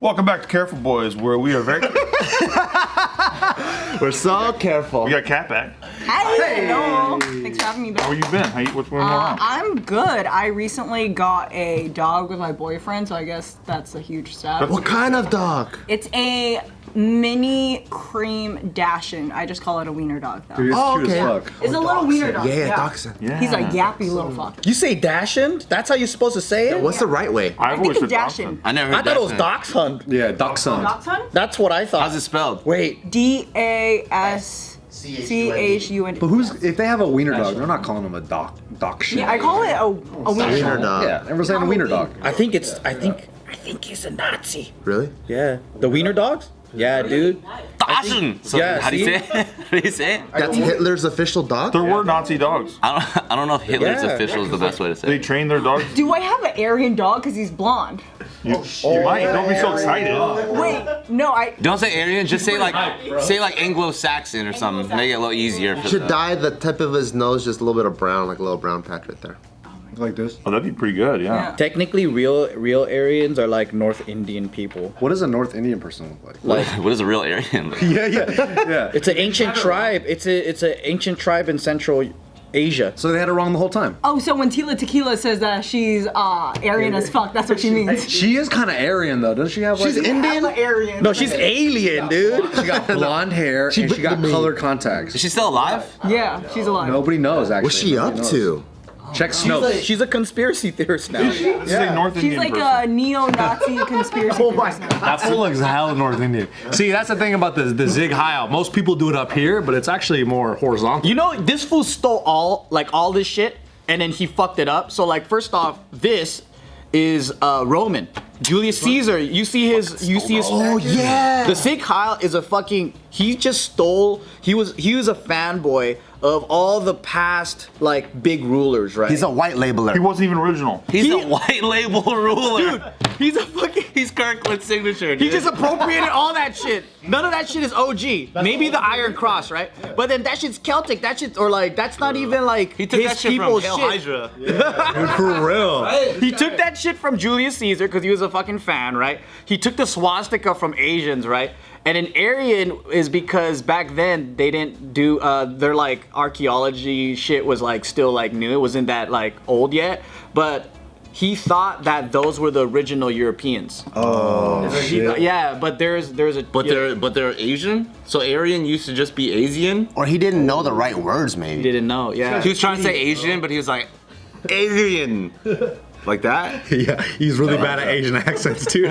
Welcome back to Careful Boys, where we are very We're so careful. We got Kat back. Hey! Hello. Thanks for having me back. How you been? What's going on? I'm good. I recently got a dog with my boyfriend, so I guess that's a huge step. What kind of dog? It's a mini cream Dachshund. I just call it a wiener dog, though. Dude, it's cute as fuck. It's a little wiener dog. Yeah, dachshund. Yeah. He's a yappy little fuck. You say Dachshund? That's how you're supposed to say it? What's the right way? I've I think always it's said Dachshund. I never heard I thought it was that. Dachshund. Yeah, dachshund. Dachshund? That's what I thought. How's it spelled? Wait. D-A-S-C-H-U-N-D. But if they have a wiener dog, they're not calling them a dachshund. Yeah, I call it a wiener Wiener dog. dog. Yeah, everyone's saying a wiener dog. I think he's a Nazi. Really? Yeah. The wiener dogs? Yeah, dude. Dachshund. So yeah, how do you see? say it? How do you say it? That's Hitler's official dog? There were Nazi dogs. I don't know if Hitler's Yeah. official is the best way to say They it. train their dogs. Do I have an Aryan dog because he's blonde? You might. Don't be so excited. Wait, no, Don't say Aryan, just say like Anglo-Saxon or something. Make it a little easier for Should the... dye the tip of his nose just a little bit of brown, like a little brown patch right there. Like this. Oh, that'd be pretty good, yeah. Technically, real Aryans are like North Indian people. What does a North Indian person look like? What is a real Aryan look? Yeah. It's an ancient tribe. It's an ancient tribe in Central Asia. So they had it wrong the whole time. Oh, so when Tila Tequila says that she's Aryan as fuck, that's what she means. She is kind of Aryan though, doesn't she have like? She's Indian? Aryan. No, she's alien, dude. She got blonde hair and she got colored contacts. Is she still alive? Yeah, she's alive. Nobody knows actually. What's she up Nobody knows. to? Check Snopes. She's a conspiracy theorist now. This is a North She's Indian like person. a neo-Nazi conspiracy theorist now. That fool looks hella North Indian. See, that's the thing about the zig heil. Most people do it up here, but it's actually more horizontal. You know, this fool stole all this shit, and then he fucked it up. So like, first off, this is Roman. Julius Caesar. You see his. Oh yeah. The Sig Heil is a fucking. He just stole. He was a fanboy of all the past like big rulers, right? He's a white labeler. He wasn't even original. He's a white label ruler. Dude, he's a fucking. He's Kirkland's signature, dude. He just appropriated all that shit. None of that shit is OG. Maybe the Iron Cross, right? But then that shit's Celtic. That shit, or like, that's not even like He took his that shit from people's Hail shit. Hydra. Dude, for real. He took that shit from Julius Caesar because he was a fucking fan, right? He took the swastika from Asians, right? And an Aryan is because back then they didn't do their like archaeology shit was like still like new. It wasn't that like old yet, but he thought that those were the original Europeans. Oh shit. Yeah, but there's a But they're Asian? So Aryan used to just be Asian? Or he didn't know the right words, maybe. didn't know. Yeah. He was trying to say Asian, but he was like, Alien. Like that? Yeah, he's really bad at Asian accents, dude.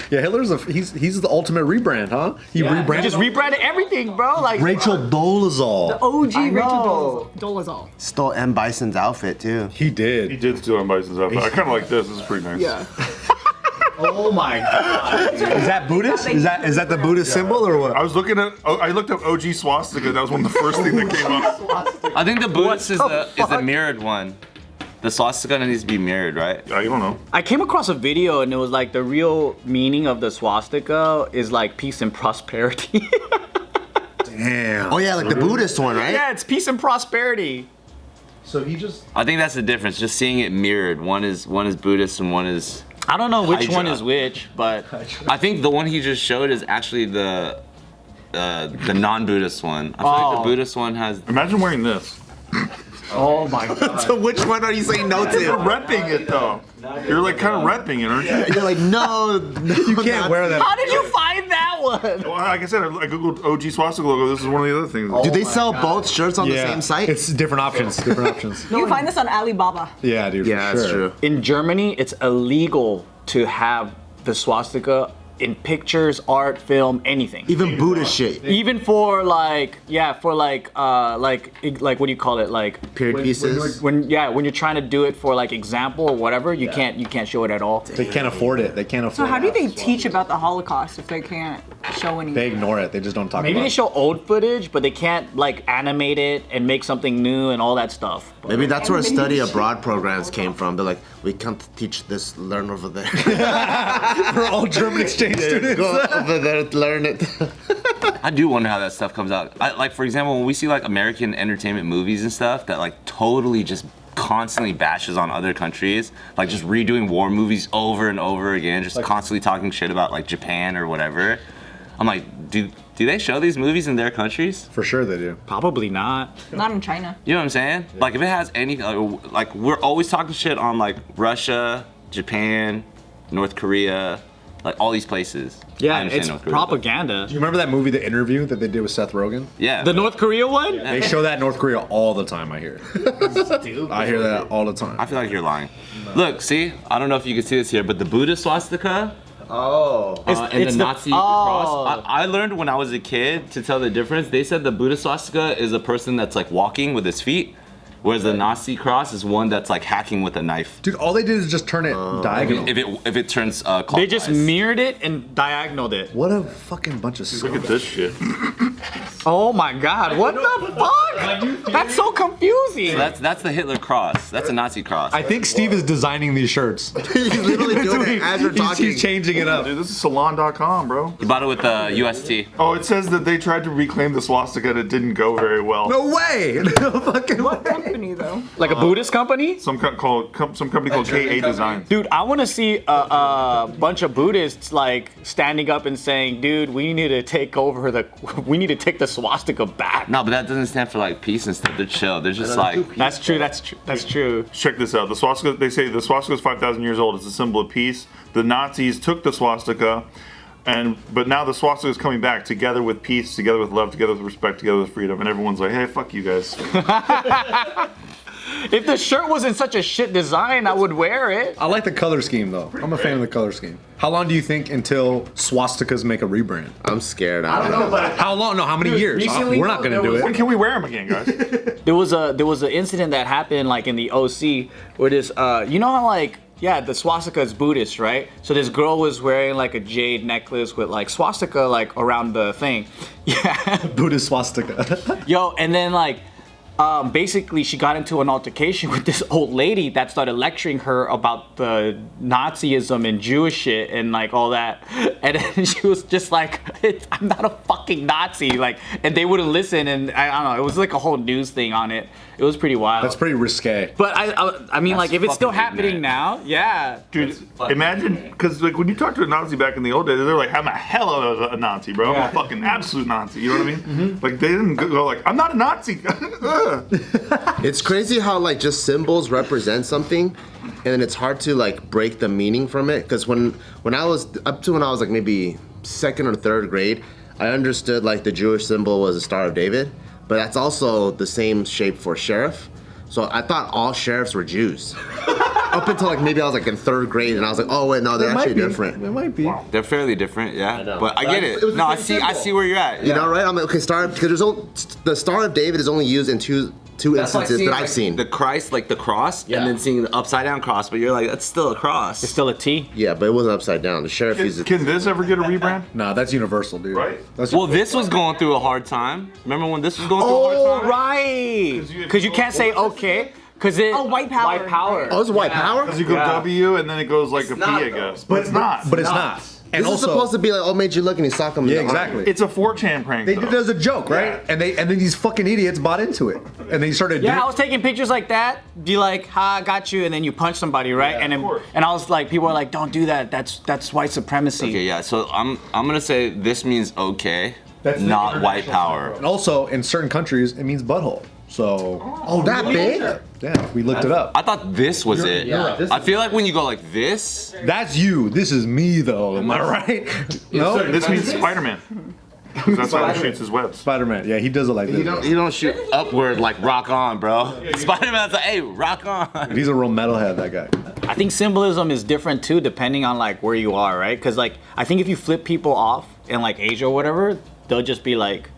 Yeah, Hitler's he's the ultimate rebrand, huh? He He rebranded just rebranded everything, bro. Like Rachel Dolezal. OG I Rachel know. Dolezal. Stole M. Bison's outfit, too. He did. He did steal M. Bison's outfit. I kind of like this. This is pretty nice. Yeah. Oh my god. Is that Buddhist? Is that the Buddhist symbol or what? I looked up OG Swastika. That was one of the first things that came up. I think the Buddhist is the fuck? mirrored one. The swastika needs to be mirrored, right? I don't know. I came across a video and it was like the real meaning of the swastika is like peace and prosperity. Damn. Oh, yeah, like the Buddhist one, right? Yeah, it's peace and prosperity. So he just. I think that's the difference. Just seeing it mirrored. One is Buddhist and one is. I don't know which Hydra. one is which, but I think the one he just showed is actually the non-Buddhist one. I feel like the Buddhist one has. Imagine wearing this. oh my god. So which one are you saying no You're to? repping it though. You're like kind of repping it, aren't you? You're like, no. You can't wear that. How did you find that one? Well, like I said, I googled OG Swastika logo. This is one of the other things. Do they sell both shirts on the same site? It's different options. Different options. You can find this on Alibaba. Yeah, dude. Yeah, for that's sure. true. In Germany, it's illegal to have the swastika in pictures, art, film, anything. Even Buddhist shit. Even for like, yeah, for like what do you call it? Like Period pieces. when you're trying to do it for like example or whatever, you can't show it at all. They can't afford it. They can't afford So how do it. they teach about the Holocaust if they can't show anything? They ignore it. They just don't talk Maybe about they it. show old footage, but they can't like animate it and make something new and all that stuff. But Maybe that's where study abroad programs came from. They're like, we can't teach this, learn over there. For all German exchange students. Go over there, learn it. I do wonder how that stuff comes out. Like for example, when we see like American entertainment movies and stuff that like totally just constantly bashes on other countries, like just redoing war movies over and over again, just constantly talking shit about like Japan or whatever. I'm like, do they show these movies in their countries? For sure they do. Probably not. Not in China. You know what I'm saying? Like if it has any, like we're always talking shit on like Russia, Japan, North Korea, like all these places. I Yeah, understand it's North Korea, but- propaganda. You remember that movie, The Interview, that they did with Seth Rogen? Yeah. The North Korea one? They show that in North Korea all the time, I hear. I hear that all the time. I feel like you're lying. Look, see, I don't know if you can see this here, but the Buddha swastika Oh. and it's the the- Nazi oh. cross. I learned when I was a kid to tell the difference. They said the Buddha swastika is a person that's like walking with his feet, whereas the Nazi cross is one that's like hacking with a knife. Dude, all they did is just turn it diagonal. If it turns clockwise. They just mirrored it and diagonaled it. What a fucking bunch of Look at this shit. Oh my god, what the fuck? That's so confusing. So that's the Hitler cross. That's a Nazi cross. I think Steve is designing these shirts. He's literally doing it as we're talking. He's changing it up. Dude, this is salon.com, bro. You bought it with the UST. Oh, it says that they tried to reclaim the swastika and it didn't go very well. No way! No fucking way. Company though. Like a Buddhist company? Some company called KA Designs. Dude, I want to see a bunch of Buddhists like standing up and saying, "Dude, we need to take the swastika back." No, but that doesn't stand for like peace and stuff. They're chill. They're just like That's true. That's true. Check this out. The swastika, they say the swastika is 5,000 years old. It's a symbol of peace. The Nazis took the swastika, but now the swastika is coming back together with peace, together with love, together with respect, together with freedom. And everyone's like, hey, fuck you guys. If the shirt wasn't such a shit design, I would wear it. I like the color scheme though. I'm a fan of the color scheme. How long do you think until swastikas make a rebrand? I'm scared. I don't know. How long? No, how many years? recently, We're not gonna do When it. can we wear them again, guys? There was an incident that happened like in the OC where this you know how like the swastika is Buddhist, right? So this girl was wearing like a jade necklace with like swastika like around the thing. Yeah. Buddhist swastika. Yo, and then like basically she got into an altercation with this old lady that started lecturing her about the Nazism and Jewish shit and like all that. And then she was just like, I'm not a fucking Nazi. Like, and they wouldn't listen. And I don't know, it was like a whole news thing on it. It was pretty wild. That's pretty risque. But I mean, like, if it's still fucking happening ignorant. now, yeah. Dude, imagine, because like when you talk to a Nazi back in the old days, they're like, I'm a hell of a Nazi, bro. I'm a fucking absolute Nazi. You know what I mean? Like they didn't go like, I'm not a Nazi. It's crazy how like just symbols represent something, and then it's hard to like break the meaning from it. Because when I was like maybe second or third grade, I understood like the Jewish symbol was the Star of David, but that's also the same shape for sheriff. So I thought all sheriffs were Jews. Up until like maybe I was like in third grade, and I was like, oh wait, no, they're actually different. It might be. they're fairly different, yeah. know. But I get It it. was the No, I same see symbol. where you're at. You know, right? I'm like, okay, because the Star of David is only used in two instances that I've seen. The Christ, like the cross, and then seeing the upside down cross, but you're like, that's still a cross. It's still a T. Yeah, but it wasn't upside down. The sheriff used it. Can this ever get a rebrand? Nah, that's universal, dude. Right. That's Well, this was going through a hard time. Remember when this was going through a Oh, hard time? right. Because you can't say okay. Because it. Oh, white power. White power. Oh, it's white power? Because you go Yeah. W and then it goes like a P, I guess. But it's not. But it's not. And This is supposed to be like, oh, made you look and he sock him in yeah, the eye. exactly. It's a 4chan prank. They though. did it as a joke, right? Yeah. And then these fucking idiots bought into it, and they started. Yeah, I doing, was taking pictures like that, be like, "Ha, I got you," and then you punch somebody, right? and then, course. and I was like, people are like, "Don't do that. That's white supremacy." Okay, yeah. So I'm gonna say this means okay, That's the not white international power. And also, in certain countries, it means butthole. So, Oh, that big? yeah, we looked it up. I thought this was it. yeah, this I feel like when you go like this, That's you. This is me, though. Am I right? No, This means Spider-Man. 'Cause that's how he shoots his webs. Spider-Man. Yeah, he does it like this. you don't shoot upward like rock on, bro. Spider-Man's like, hey, rock on. He's a real metalhead, that guy. I think symbolism is different too, depending on like where you are, right? Because like I think if you flip people off in like Asia or whatever, they'll just be like,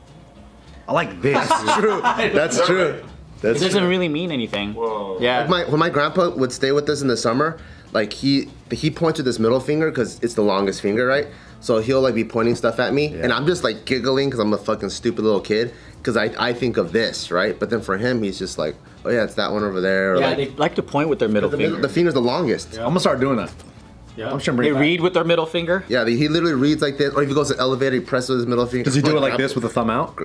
I like this. True. That's true. it That's doesn't true. really mean anything. Whoa. Yeah. When my grandpa would stay with us in the summer, like he pointed this middle finger because it's the longest finger, right? So he'll like be pointing stuff at me, and I'm just like giggling because I'm a fucking stupid little kid because I think of this, right? But then for him, he's just like, oh yeah, it's that one over there. Or Yeah, like, they like to point with their middle finger. the finger's the longest. I'm gonna start doing that. I'm sure. They read with their middle finger. Yeah, he literally reads like this, or if he goes to the elevator, he presses his middle finger. Does he do it like this with the thumb out?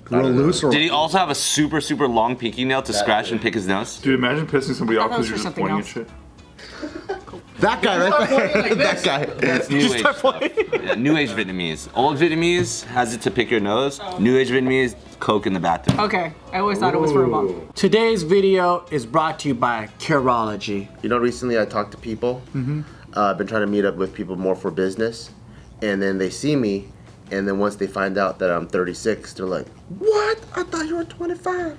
Real loose, or Did he also have a super, super long pinky nail to scratch and pick his nose? Dude, imagine pissing somebody off thought because it was you're for just something pointing at shit. That guy right there. That guy. That's New Age stuff. Yeah, New Age Vietnamese. Old Vietnamese has it to pick your nose. New Age Vietnamese, Coke in the bathroom. Okay, I always thought it was for a monk. Today's video is brought to you by Curology. You know, recently I talked to people. I've been trying to meet up with people more for business, and then they see me, and then once they find out that I'm 36, they're like, "What? I thought you were 25."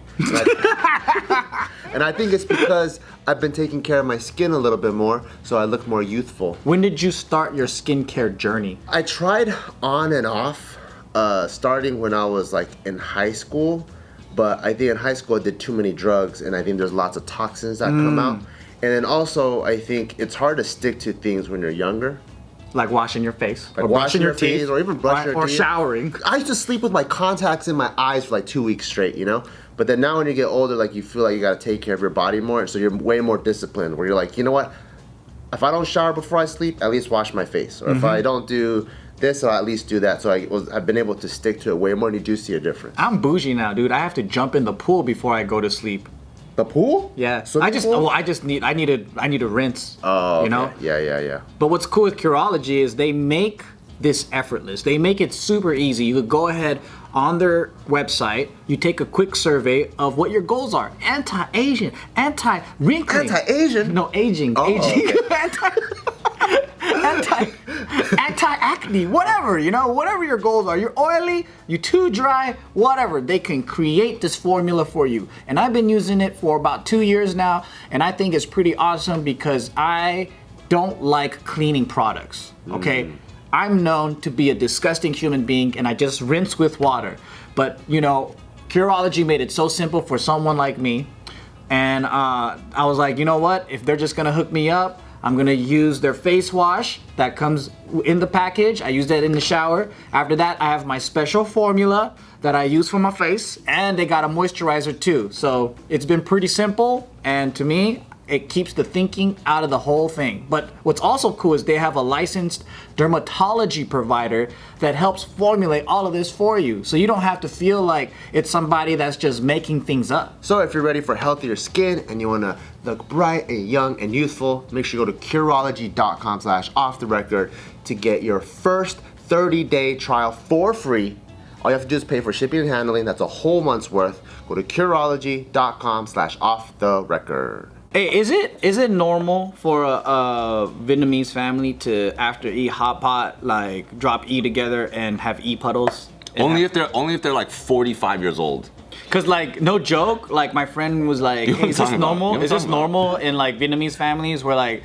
And I think it's because I've been taking care of my skin a little bit more, so I look more youthful. When did you start your skincare journey? I tried on and off, starting when I was like in high school, but I think in high school I did too many drugs, and I think there's lots of toxins that come out. And then also, I think it's hard to stick to things when you're younger. Like washing your face, Like or brushing your face, teeth, or even brushing your or teeth. showering. I used to sleep with my contacts in my eyes for like 2 weeks straight, you know? But then now when you get older, like you feel like you gotta take care of your body more, so you're way more disciplined, where you're like, you know what? If I don't shower before I sleep, at least wash my face. Or if I don't do this, I'll at least do that. So I've been able to stick to it way more, and you do see a difference. I'm bougie now, dude. I have to jump in the pool before I go to sleep. The pool? Yeah, Swimming pool? I need to rinse. Oh, you know. okay. Yeah. But what's cool with Curology is they make this effortless. They make it super easy. You could go ahead on their website, you take a quick survey of what your goals are. Anti-Asian, anti-wrinkling. Anti-Asian? No, aging. Oh, aging. okay. Anti-acne, whatever, you know, whatever your goals are. You're oily, you're too dry, whatever. They can create this formula for you. And I've been using it for about 2 years now, and I think it's pretty awesome because I don't like cleaning products, okay? I'm known to be a disgusting human being, and I just rinse with water. But, you know, Curology made it so simple for someone like me. And I was like, you know what? If they're just gonna hook me up, I'm gonna use their face wash that comes in the package. I use that in the shower. After that, I have my special formula that I use for my face, and they got a moisturizer too. So it's been pretty simple, and to me, it keeps the thinking out of the whole thing. But what's also cool is they have a licensed dermatology provider that helps formulate all of this for you. So you don't have to feel like it's somebody that's just making things up. So if you're ready for healthier skin and you wanna look bright and young and youthful, make sure you go to Curology.com/offtherecord to get your first 30-day trial for free. All you have to do is pay for shipping and handling. That's a whole month's worth. Go to Curology.com/offtherecord. Hey, is it normal for a Vietnamese family to, after eat hot pot, like drop E together and have E puddles? Only if they're like 45 years old. Cause like no joke, like my friend was like, hey, is this normal? Is this normal in like Vietnamese families where like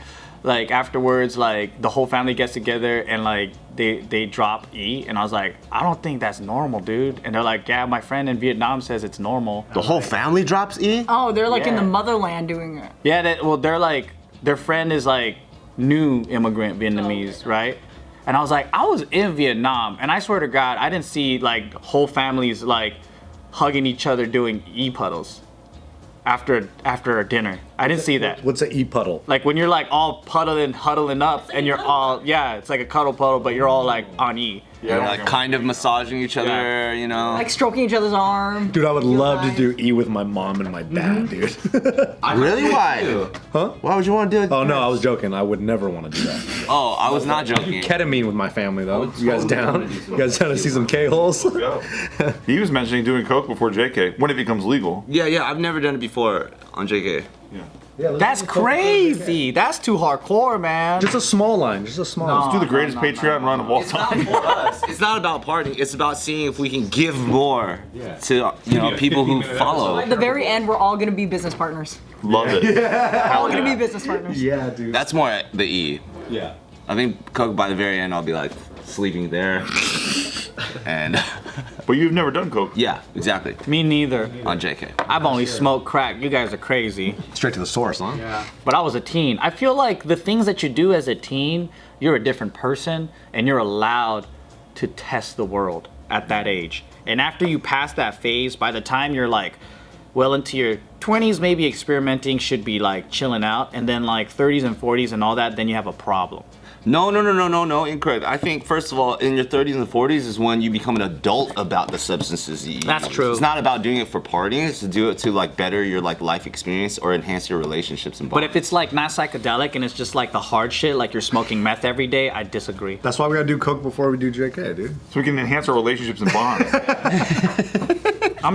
afterwards like the whole family gets together and like they drop E, and I was like, I don't think that's normal, dude. And they're like, yeah, my friend in Vietnam says it's normal. The whole family drops E? Oh, they're like in the Yeah. motherland doing it. Yeah, they're like, their friend is like new immigrant Vietnamese, right? And I was like, I was in Vietnam, and I swear to God, I didn't see like whole families like hugging each other doing E puddles after a dinner. I didn't see that. what's an E puddle? Like when you're like all huddling up, and you're all, yeah, it's like a cuddle puddle, but you're all like on E. They're like kind of massaging each other, you know. Like stroking each other's arm. Dude, I would Feel love to nice. do E with my mom and my dad, dude. Really? Why? Huh? Why would you want to do it? Oh no, I was joking. I would never want to do that. Oh, I was not joking. Ketamine with my family though. You guys down? You guys down to see some K-holes? He was mentioning doing coke before JK when it becomes legal. Yeah, I've never done it before on JK. That's crazy. That's too hardcore, man. Just a small line. Just a small line. Do the greatest Patreon run of all time. For us. It's not about partying. It's about seeing if we can give more to people who follow. At the very end, we're all gonna be business partners. Love it. All gonna be business partners. Yeah, dude. That's more the E. Yeah. I think coke by the very end, I'll be like sleeping there, and But you've never done coke. yeah, exactly Me neither. on JK. I've only smoked crack. You guys are crazy. Straight to the source, huh? Yeah. But I was a teen. I feel like the things that you do as a teen, you're a different person, and you're allowed to test the world at that age. And after you pass that phase, by the time you're like well into your 20s, maybe experimenting should be like chilling out, and then like 30s and 40s and all that, then you have a problem. No, incorrect. I think first of all, in your 30s and 40s is when you become an adult about the substances you use. That's true. It's not about doing it for partying. It's to do it to like better your like life experience or enhance your relationships and bonds. But if it's like not psychedelic and it's just like the hard shit, like you're smoking meth every day, I disagree. That's why we gotta do coke before we do JK, dude. So we can enhance our relationships and bonds.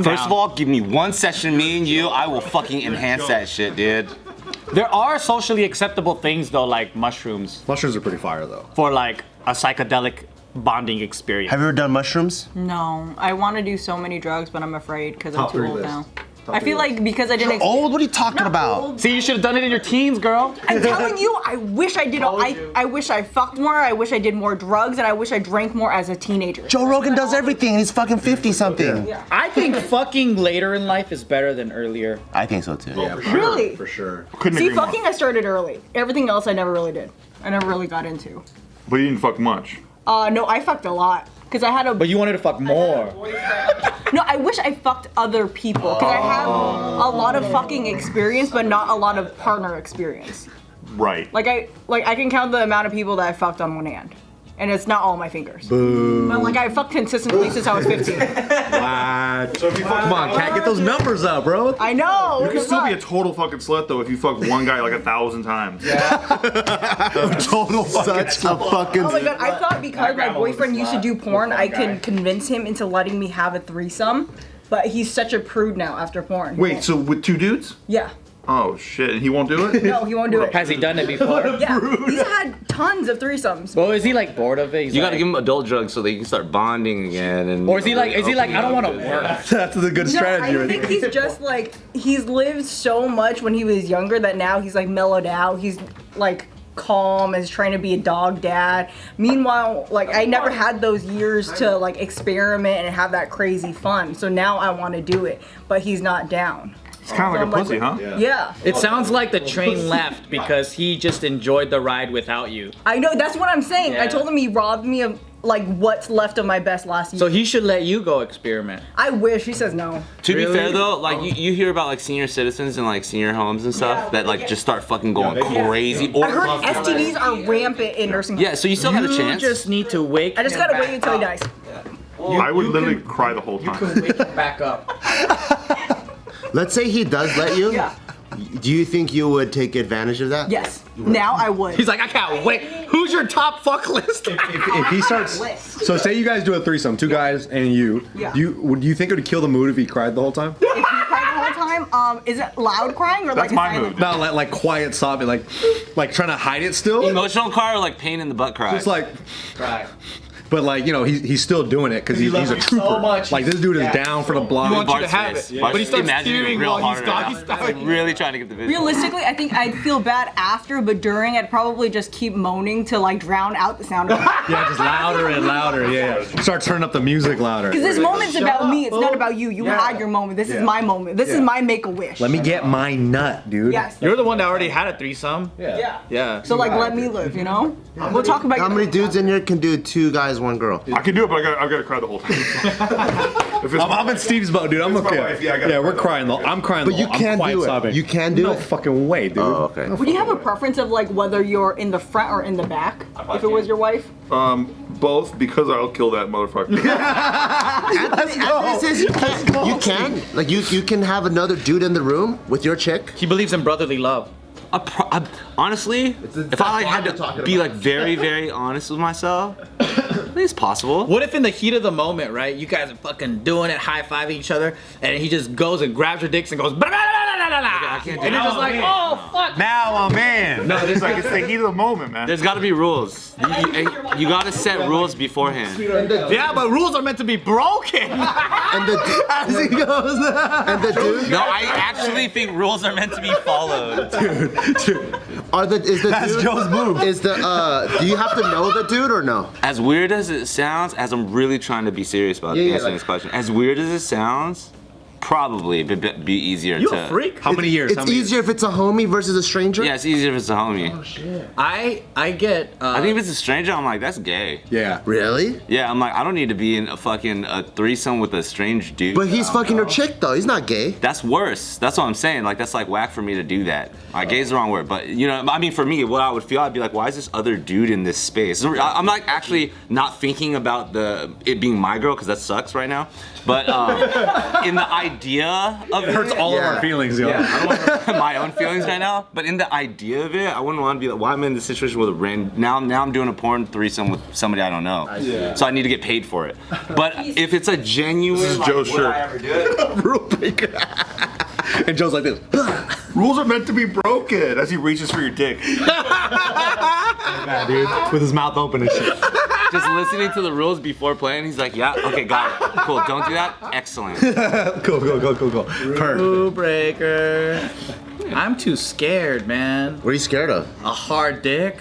First of all, give me one session, me and you, I will fucking enhance that shit, dude. There are socially acceptable things though, like mushrooms, Mushrooms are pretty fire though. for like a psychedelic bonding experience. Have you ever done mushrooms? No, I want to do so many drugs, but I'm afraid because I'm Top too three old list. now. Top I three feel list. like because I didn't. Old? What are you talking Not about? old. See, you should have done it in your teens, girl. I'm telling you, I wish I did. I wish I fucked more. I wish I did more drugs, and I wish I drank more as a teenager. Joe Rogan does everything, and he's fucking 50 something. Yeah. I think fucking later in life is better than earlier. I think so too. Yeah, Really? For sure. Couldn't See, agree more. fucking I started early. Everything else I never really did. I never really got into. But you didn't fuck much. No, I fucked a lot because I had a. But you wanted to fuck more. No, I wish I fucked other people because I have a lot of fucking experience, but not a lot of partner experience. Right. Like I can count the amount of people that I fucked on one hand, and it's not all my fingers. Boo. But like I fucked consistently since I was 15. Come on, cat, get those numbers up, bro. I know. You can still be a total fucking slut though if you fuck one guy like 1,000 times. Total such a fucking. Oh my god, I thought because my boyfriend used to do porn, I could convince him into letting me have a threesome. But he's such a prude now after porn. He Wait, won't. so with 2 dudes? Yeah. Oh shit, and he won't do it? No, he won't do it. Has he done it before? Yeah. He's had tons of threesomes. Well, is he like bored of it? He's You gotta like- give them adult drugs so they can start bonding again. And Or is he like, I don't want to work. That's the good No, strategy. I right think there. he's just like he's lived so much when he was younger that now he's like mellowed out. He's like calm, is trying to be a dog dad. Meanwhile, like I never had those years to like experiment and have that crazy fun. So now I want to do it, but he's not down. It's kind of like a So I'm pussy, like- huh? Yeah. It sounds like the train left because he just enjoyed the ride without you. I know, that's what I'm saying. I Yeah. told him he robbed me of like what's left of my best last year. So he should let you go experiment. I wish. He says no. To be Really? fair though, like you hear about like senior citizens and like senior homes and stuff Yeah. that like just start fucking going crazy. I heard Or STDs are rampant in nursing homes. yeah, so you still have a You chance. just need to wake. I just him gotta back wait until he up. dies. I would literally cry the whole time. Wake him back up. Let's say he does let you. Yeah. Do you think you would take advantage of that? Yes. Now I would. He's like, I can't wait. Who's your top fuck list? If he starts, List. so say you guys do a threesome, 2 guys and you. Yeah. Do you think it would kill the mood if he cried the whole time? If you cry the whole time, is it loud crying or That's like a my silent? mood. Not like quiet sobbing, like trying to hide it still. Emotional cry or like pain in the butt cry. It's like, Right. but like he's still doing it because he's loves a you trooper. so much. Like this dude is down for the block. He wants you to Bart's have face. it. Bart's But he starts imagining it tearing real while hard he's right doggy now. styling. Like really trying to get the visual. Realistically, I think I'd feel bad after, but during, I'd probably just keep moaning to like drown out the sound of it. Yeah, just louder and louder. Yeah. Start turning up the music louder. Because this moment's about me. It's not about you. You had your moment. This is my moment. This is my make-a-wish. Let me get my nut, dude. Yes. You're the one that already had a threesome. Yeah. Yeah. So like, let me live. You know. We'll talk about. How many dudes in here can do 2 guys, 1 girl? I can do it, but I've got to cry the whole time. If it's I'm in Steve's boat, dude. I'm It's my okay. wife, yeah, I gotta We're cry. crying. I'm crying. But you I'm can quiet do it. sobbing. You can do no it? fucking way, dude. Oh, okay. Would you have a preference of like whether you're in the front or in the back? If it was your wife. both because I'll kill that motherfucker. Anthony says you can. Like you can have another dude in the room with your chick. He believes in brotherly love. Honestly, if I like had to be like very, very honest with myself, I think it's possible. What if in the heat of the moment, right? You guys are fucking doing it, high-fiving each other, and he just goes and grabs your dicks and goes, blah, blah, blah, blah, blah, blah. I can't do And you're that. just like, oh fuck. Now I'm in. No, it's like it's the heat of the moment, man. There's got to be rules. You got to set rules beforehand. Yeah, but rules are meant to be broken. And the as he goes. And the dude. No, I actually think rules are meant to be followed. That's Joe's move. Is the do you have to know the dude or no? As weird as it sounds, as I'm really trying to be serious about Yeah, answering like- this question, as weird as it sounds, probably be easier You to. a freak? How many years? It's How many easier if it's a homie versus a stranger. Yeah, it's easier if it's a homie. I get. I think if it's a stranger, I'm like, that's gay. Yeah. Really? Yeah, I'm like, I don't need to be in a threesome with a strange dude. But he's fucking your chick though. He's not gay. That's worse. That's what I'm saying. Like, that's like whack for me to do that. Gay is the wrong word, but you know, I mean, for me, what I would feel, I'd be like, why is this other dude in this space? I'm like actually not thinking about it being my girl because that sucks right now. But in the idea of It hurts all of our feelings, yo. Yeah, I don't want my own feelings right now. But in the idea of it, I wouldn't want to be like, why am I in this situation with a random? Now I'm doing a porn threesome with somebody I don't know. So I need to get paid for it. But if it's a genuine, This is Joe's would I shirt. ever do it? Rule breaker. And Joe's like this. Rules are meant to be broken as he reaches for your dick. Yeah, dude. With his mouth open and shit. Just listening to the rules before playing, he's like, yeah, okay, got it. Cool, don't do that. Excellent. Cool. Perfect. Rule breaker. I'm too scared, man. What are you scared of? A hard dick.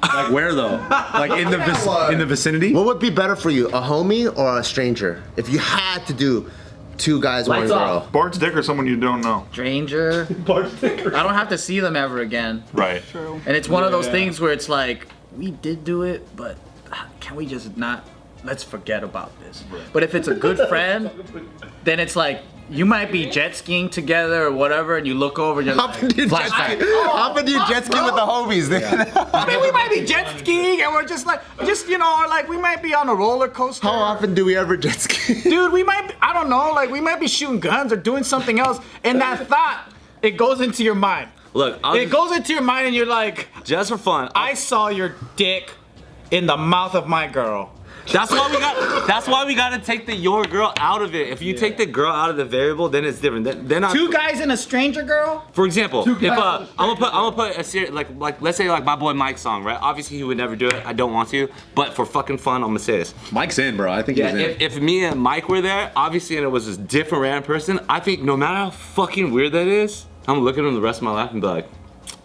Like where though? Like in the vicinity? What would be better for you, a homie or a stranger? If you had to do 2 guys, 1 Lights girl. off. Bart's dick or someone you don't know. Stranger. I don't have to see them ever again. Right. And it's one of those things where it's like, we did do it, but can we just not, let's forget about this. But if it's a good friend, then it's like, you might be jet skiing together or whatever, and you look over and you're like, How often do you jet ski with the homies? I mean, we might be jet skiing and we're just like, you know, or like we might be on a roller coaster. How often do we ever jet ski? Dude, we might, I don't know, like we might be shooting guns or doing something else, and that thought, it goes into your mind. Look, It goes into your mind and you're like, just for fun. I saw your dick in the mouth of my girl. That's why we gotta take the your girl out of it. If you take the girl out of the variable, then it's different. Then I, 2 guys and a stranger girl? for example, if I'm gonna put a serious like let's say like my boy Mike's song, right? Obviously he would never do it. I don't want to, but for fucking fun, I'm gonna say this. Mike's in, bro. I think he's in. If me and Mike were there, obviously, and it was this different random person, I think no matter how fucking weird that is, I'm gonna look at him the rest of my life and be like,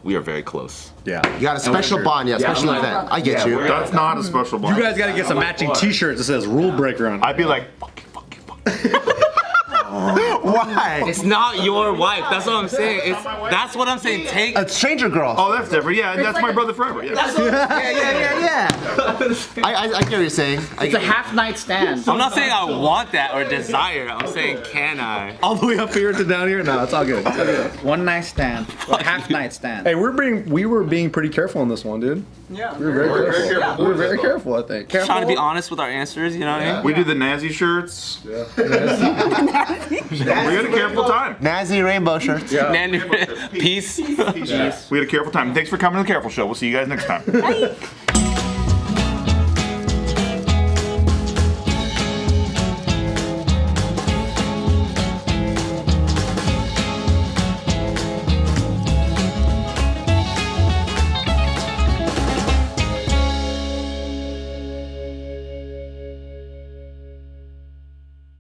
we are very close. Yeah. You got a special bond, special I'm like- event. I get you. That's not a special bond. You guys gotta get some matching t-shirts that says rule breaker on it. I'd be like, fuck you. Why? It's not your wife. That's what I'm saying. That's what I'm saying. Take. A stranger girl. Oh, that's different. Yeah, that's my brother forever. Yeah. yeah. I get what you're saying. It's a half night stand. I'm not saying I want that or desire. I'm saying can I? All the way up here to down here? No, it's all good. It's all good. One night stand. Or half night stand. Hey, we were being pretty careful on this one, dude. Yeah. We were very careful. We were very careful, I think. Trying to be honest with our answers. You know what I mean? We do the Nazi shirts. Yeah. We had a careful time. Nazi rainbow shirts. Peace. We had a careful time. Thanks for coming to the Careful Show. We'll see you guys next time.